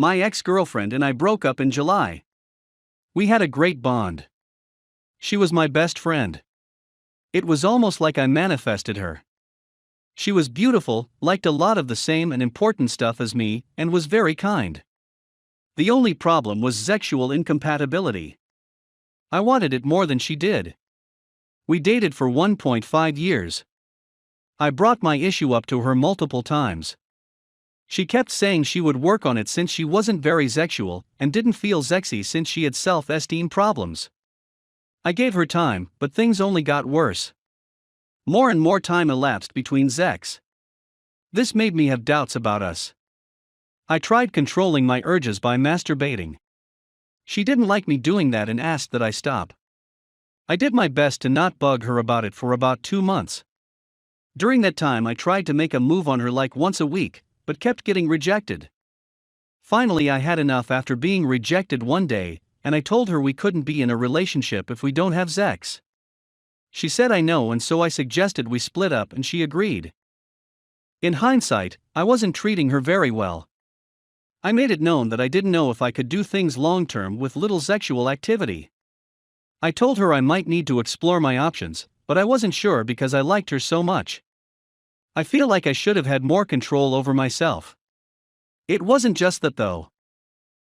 My ex-girlfriend and I broke up in July. We had a great bond. She was my best friend. It was almost like I manifested her. She was beautiful, liked a lot of the same and important stuff as me, and was very kind. The only problem was sexual incompatibility. I wanted it more than she did. We dated for 1.5 years. I brought my issue up to her multiple times. She kept saying she would work on it since she wasn't very sexual and didn't feel sexy since she had self-esteem problems. I gave her time, but things only got worse. More and more time elapsed between sex. This made me have doubts about us. I tried controlling my urges by masturbating. She didn't like me doing that and asked that I stop. I did my best to not bug her about it for about 2 months. During that time I tried to make a move on her like once a week, but kept getting rejected. Finally I had enough after being rejected one day, and I told her we couldn't be in a relationship if we don't have sex. She said I know, and so I suggested we split up and she agreed. In hindsight, I wasn't treating her very well. I made it known that I didn't know if I could do things long-term with little sexual activity. I told her I might need to explore my options, but I wasn't sure because I liked her so much. I feel like I should have had more control over myself. It wasn't just that though.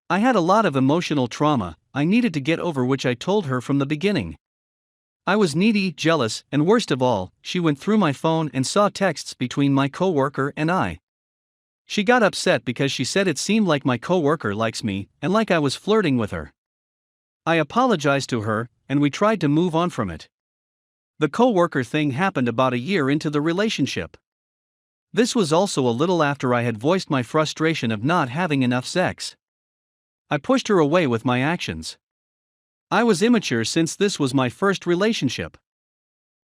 I had a lot of emotional trauma I needed to get over, which I told her from the beginning. I was needy, jealous, and worst of all, she went through my phone and saw texts between my coworker and I. She got upset because she said it seemed like my coworker likes me and like I was flirting with her. I apologized to her, and we tried to move on from it. The coworker thing happened about a year into the relationship. This was also a little after I had voiced my frustration of not having enough sex. I pushed her away with my actions. I was immature since this was my first relationship.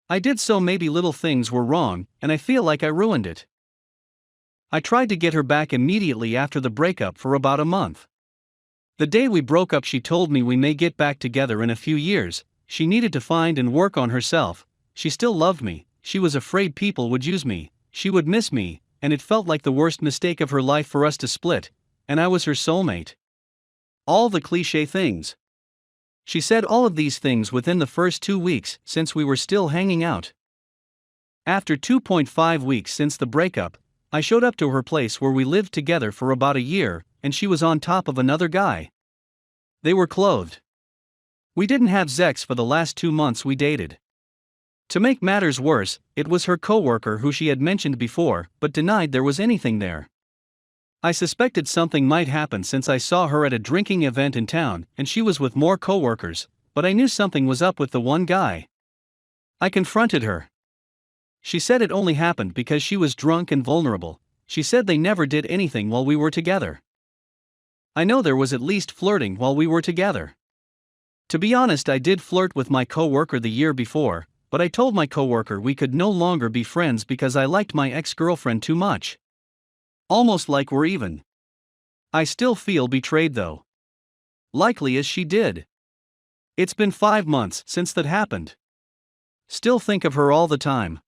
I did so maybe little things were wrong, and I feel like I ruined it. I tried to get her back immediately after the breakup for about a month. The day we broke up she told me we may get back together in a few years. She needed to find and work on herself. She still loved me, she was afraid people would use me, she would miss me, and it felt like the worst mistake of her life for us to split, and I was her soulmate. All the cliché things. She said all of these things within the first 2 weeks since we were still hanging out. After 2.5 weeks since the breakup, I showed up to her place where we lived together for about a year, and she was on top of another guy. They were clothed. We didn't have sex for the last 2 months we dated. To make matters worse, it was her coworker who she had mentioned before, but denied there was anything there. I suspected something might happen since I saw her at a drinking event in town and she was with more coworkers, but I knew something was up with the one guy. I confronted her. She said it only happened because she was drunk and vulnerable. She said they never did anything while we were together. I know there was at least flirting while we were together. To be honest, I did flirt with my coworker the year before, but I told my coworker we could no longer be friends because I liked my ex-girlfriend too much. Almost like we're even. I still feel betrayed though. Likely as she did. It's been 5 months since that happened. Still think of her all the time.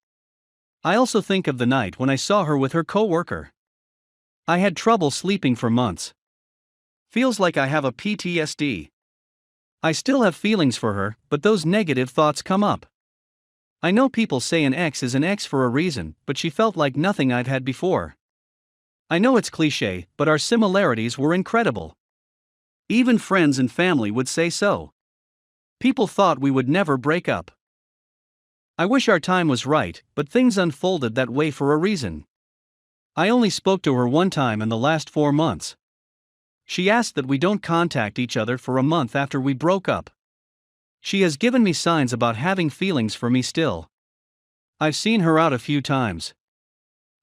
I also think of the night when I saw her with her coworker. I had trouble sleeping for months. Feels like I have a PTSD. I still have feelings for her, but those negative thoughts come up. I know people say an ex is an ex for a reason, but she felt like nothing I've had before. I know it's cliché, but our similarities were incredible. Even friends and family would say so. People thought we would never break up. I wish our time was right, but things unfolded that way for a reason. I only spoke to her one time in the last 4 months. She asked that we don't contact each other for a month after we broke up. She has given me signs about having feelings for me still. I've seen her out a few times.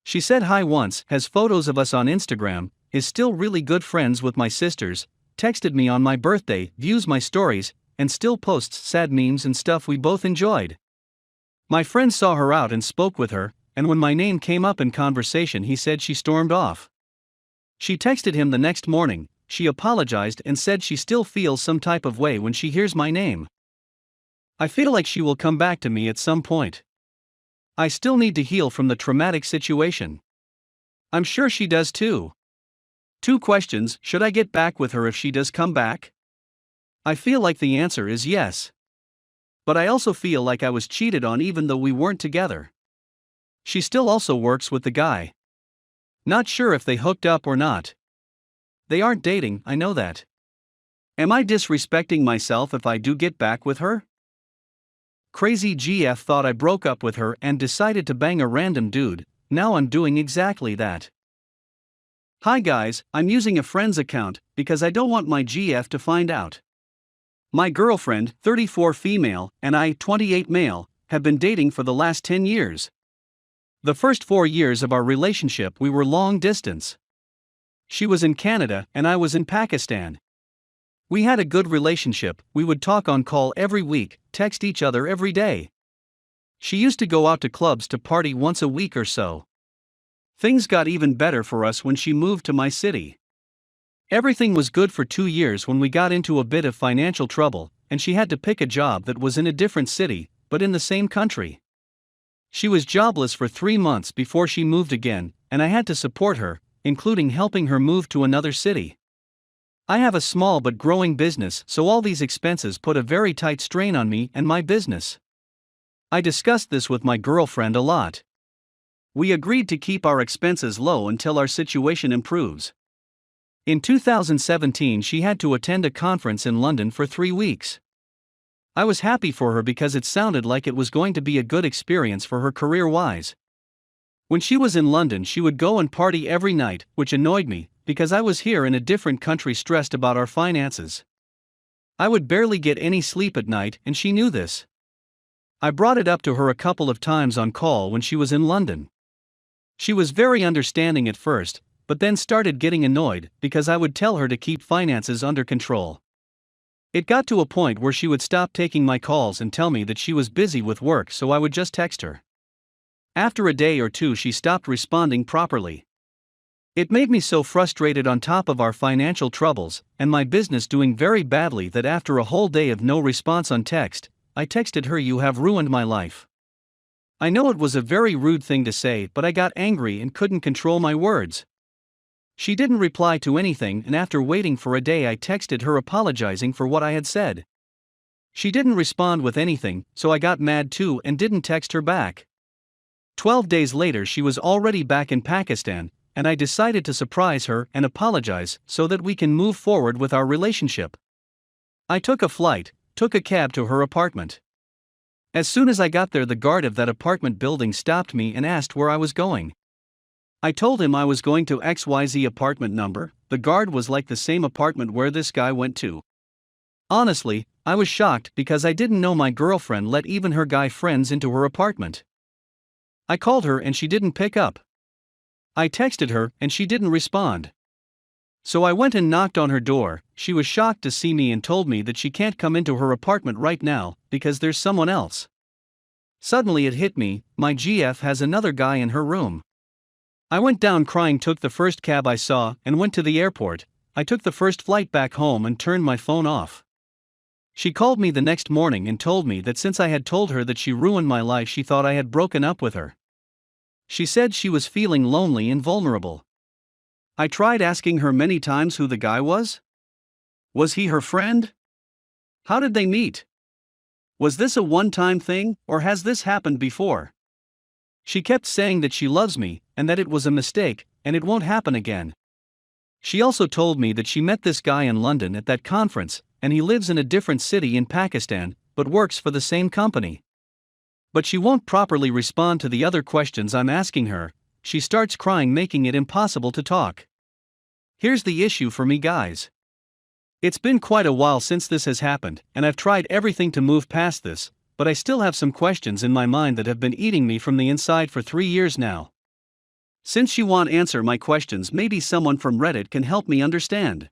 She said hi once, has photos of us on Instagram, is still really good friends with my sisters, texted me on my birthday, views my stories, and still posts sad memes and stuff we both enjoyed. My friend saw her out and spoke with her, and when my name came up in conversation he said she stormed off. She texted him the next morning, she apologized and said she still feels some type of way when she hears my name. I feel like she will come back to me at some point. I still need to heal from the traumatic situation. I'm sure she does too. 2 questions. Should I get back with her if she does come back? I feel like the answer is yes. But I also feel like I was cheated on even though we weren't together. She still also works with the guy. Not sure if they hooked up or not. They aren't dating, I know that. Am I disrespecting myself if I do get back with her? Crazy GF thought I broke up with her and decided to bang a random dude. Now I'm doing exactly that. Hi guys, I'm using a friend's account because I don't want my GF to find out. My girlfriend, 34 female, and I, 28 male, have been dating for the last 10 years. The first 4 years of our relationship we were long distance. She was in Canada and I was in Pakistan. We had a good relationship, we would talk on call every week, text each other every day. She used to go out to clubs to party once a week or so. Things got even better for us when she moved to my city. Everything was good for 2 years when we got into a bit of financial trouble, and she had to pick a job that was in a different city, but in the same country. She was jobless for 3 months before she moved again, and I had to support her, including helping her move to another city. I have a small but growing business, so all these expenses put a very tight strain on me and my business. I discussed this with my girlfriend a lot. We agreed to keep our expenses low until our situation improves. In 2017, she had to attend a conference in London for 3 weeks. I was happy for her because it sounded like it was going to be a good experience for her career-wise. When she was in London, she would go and party every night, which annoyed me, because I was here in a different country stressed about our finances. I would barely get any sleep at night, and she knew this. I brought it up to her a couple of times on call when she was in London. She was very understanding at first, but then started getting annoyed because I would tell her to keep finances under control. It got to a point where she would stop taking my calls and tell me that she was busy with work, so I would just text her. After a day or two, she stopped responding properly. It made me so frustrated on top of our financial troubles and my business doing very badly that after a whole day of no response on text, I texted her, "You have ruined my life." I know it was a very rude thing to say, but I got angry and couldn't control my words. She didn't reply to anything, and after waiting for a day I texted her apologizing for what I had said. She didn't respond with anything, so I got mad too and didn't text her back. 12 days later she was already back in Pakistan, and I decided to surprise her and apologize so that we can move forward with our relationship. I took a flight, took a cab to her apartment. As soon as I got there, the guard of that apartment building stopped me and asked where I was going. I told him I was going to XYZ apartment number. The guard was like the same apartment where this guy went to. Honestly, I was shocked because I didn't know my girlfriend let even her guy friends into her apartment. I called her and she didn't pick up. I texted her and she didn't respond. So I went and knocked on her door. She was shocked to see me and told me that she can't come into her apartment right now because there's someone else. Suddenly it hit me, my GF has another guy in her room. I went down crying, took the first cab I saw, and went to the airport. I took the first flight back home and turned my phone off. She called me the next morning and told me that since I had told her that she ruined my life, she thought I had broken up with her. She said she was feeling lonely and vulnerable. I tried asking her many times who the guy was. Was he her friend? How did they meet? Was this a one-time thing, or has this happened before? She kept saying that she loves me, and that it was a mistake, and it won't happen again. She also told me that she met this guy in London at that conference, and he lives in a different city in Pakistan, but works for the same company. But she won't properly respond to the other questions I'm asking her. She starts crying, making it impossible to talk. Here's the issue for me, guys. It's been quite a while since this has happened, and I've tried everything to move past this, but I still have some questions in my mind that have been eating me from the inside for 3 years now. Since you want answer my questions, maybe someone from Reddit can help me understand.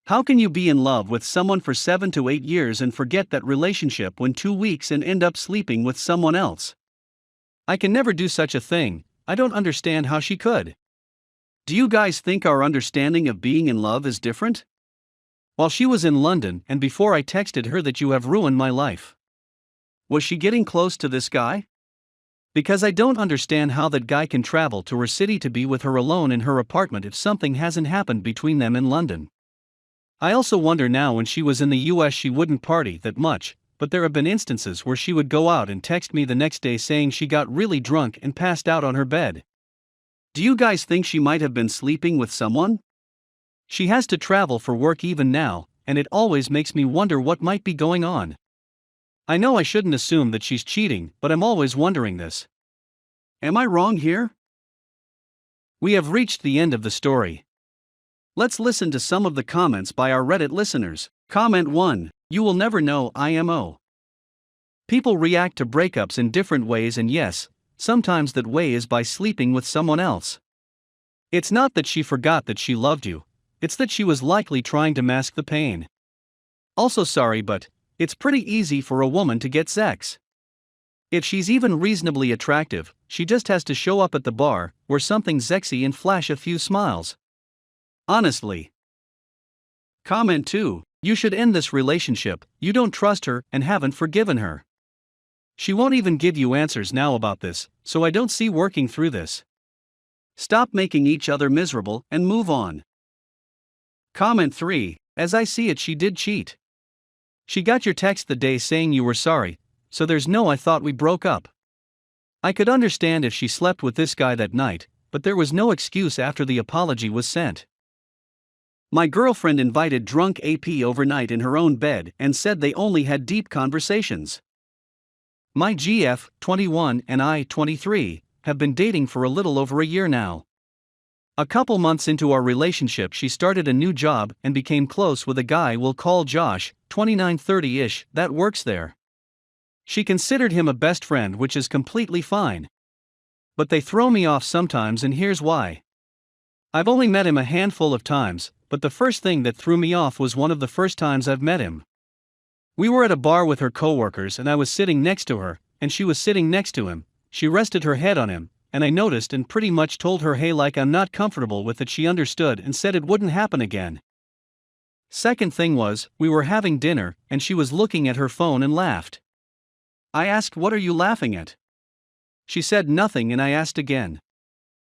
How can you be in love with someone for 7 to 8 years and forget that relationship when 2 weeks and end up sleeping with someone else? I can never do such a thing. I don't understand how she could. Do you guys think our understanding of being in love is different? While she was in London and before I texted her that you have ruined my life. Was she getting close to this guy? Because I don't understand how that guy can travel to her city to be with her alone in her apartment if something hasn't happened between them in London. I also wonder now when she was in the US she wouldn't party that much, but there have been instances where she would go out and text me the next day saying she got really drunk and passed out on her bed. Do you guys think she might have been sleeping with someone? She has to travel for work even now, and it always makes me wonder what might be going on. I know I shouldn't assume that she's cheating, but I'm always wondering this. Am I wrong here? We have reached the end of the story. Let's listen to some of the comments by our Reddit listeners. Comment 1. You will never know IMO. People react to breakups in different ways, and yes, sometimes that way is by sleeping with someone else. It's not that she forgot that she loved you, it's that she was likely trying to mask the pain. Also sorry, but it's pretty easy for a woman to get sex. If she's even reasonably attractive, she just has to show up at the bar, wear something sexy and flash a few smiles. Honestly. Comment 2. You should end this relationship, you don't trust her and haven't forgiven her. She won't even give you answers now about this, so I don't see working through this. Stop making each other miserable and move on. Comment 3. As I see it, she did cheat. She got your text the day saying you were sorry, so there's no I thought we broke up. I could understand if she slept with this guy that night, but there was no excuse after the apology was sent. My girlfriend invited drunk AP overnight in her own bed and said they only had deep conversations. My GF, 21, and I, 23, have been dating for a little over a year now. A couple months into our relationship, she started a new job and became close with a guy we'll call Josh, 29-30-ish, that works there. She considered him a best friend, which is completely fine. But they throw me off sometimes, and here's why. I've only met him a handful of times, but the first thing that threw me off was one of the first times I've met him. We were at a bar with her coworkers and I was sitting next to her, and she was sitting next to him. She rested her head on him, and I noticed and pretty much told her hey, like I'm not comfortable with it. She understood and said it wouldn't happen again. Second thing was, we were having dinner and she was looking at her phone and laughed. I asked, what are you laughing at? She said nothing, and I asked again.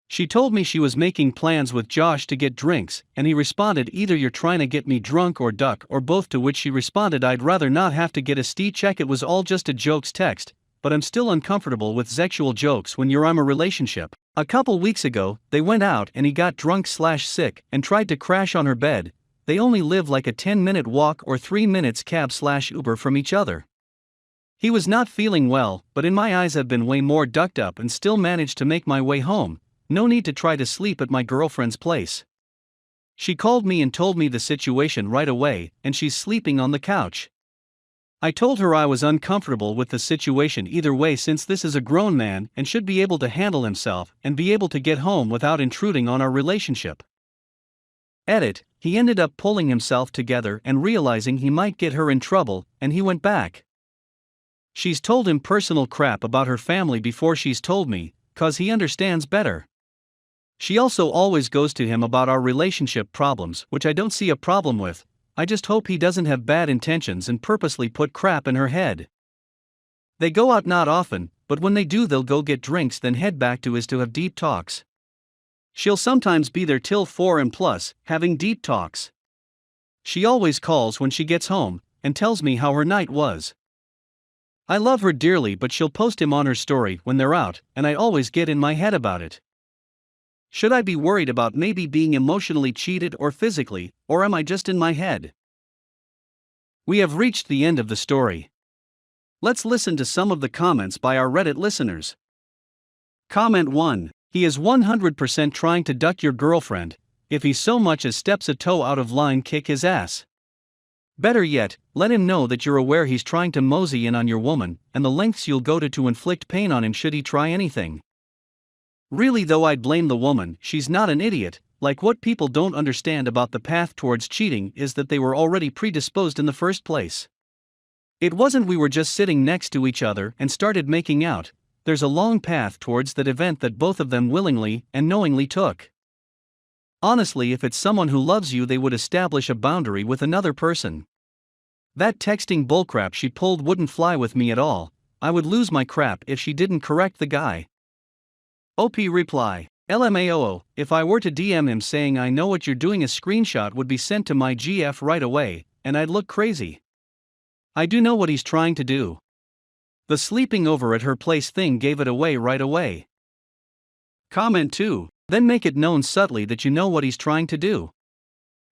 She told me she was making plans with Josh to get drinks, and he responded, either you're trying to get me drunk or duck, or both, to which she responded, I'd rather not have to get a sti check. It was all just a jokes text, but I'm still uncomfortable with sexual jokes when you're in a relationship. A couple weeks ago, they went out and he got drunk/sick and tried to crash on her bed. They only live like a 10-minute walk or 3 minutes cab/Uber from each other. He was not feeling well, but in my eyes I've been way more ducked up and still managed to make my way home. No need to try to sleep at my girlfriend's place. She called me and told me the situation right away, and she's sleeping on the couch. I told her I was uncomfortable with the situation either way, since this is a grown man and should be able to handle himself and be able to get home without intruding on our relationship. Edit, he ended up pulling himself together and realizing he might get her in trouble, and he went back. She's told him personal crap about her family before she's told me, 'cause he understands better. She also always goes to him about our relationship problems, which I don't see a problem with. I just hope he doesn't have bad intentions and purposely put crap in her head. They go out not often, but when they do they'll go get drinks, then head back to his to have deep talks. She'll sometimes be there till 4 and plus, having deep talks. She always calls when she gets home, and tells me how her night was. I love her dearly, but she'll post him on her story when they're out, and I always get in my head about it. Should I be worried about maybe being emotionally cheated or physically, or am I just in my head? We have reached the end of the story. Let's listen to some of the comments by our Reddit listeners. Comment 1. He is 100% trying to duck your girlfriend. If he so much as steps a toe out of line, kick his ass. Better yet, let him know that you're aware he's trying to mosey in on your woman, and the lengths you'll go to inflict pain on him should he try anything. Really though, I'd blame the woman. She's not an idiot. Like, what people don't understand about the path towards cheating is that they were already predisposed in the first place. It wasn't we were just sitting next to each other and started making out. There's a long path towards that event that both of them willingly and knowingly took. Honestly, if it's someone who loves you, they would establish a boundary with another person. That texting bullcrap she pulled wouldn't fly with me at all. I would lose my crap if she didn't correct the guy. OP reply. LMAO, if I were to DM him saying I know what you're doing, a screenshot would be sent to my GF right away, and I'd look crazy. I do know what he's trying to do. The sleeping over at her place thing gave it away right away. Comment 2, then make it known subtly that you know what he's trying to do.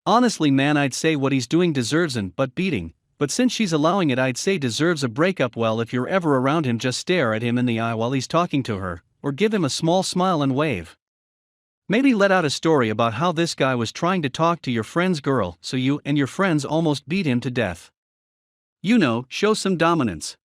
Honestly man, I'd say what he's doing deserves an butt beating, but since she's allowing it, I'd say deserves a breakup. Well, if you're ever around him, just stare at him in the eye while he's talking to her, or give him a small smile and wave. Maybe let out a story about how this guy was trying to talk to your friend's girl, so you and your friends almost beat him to death. You know, show some dominance.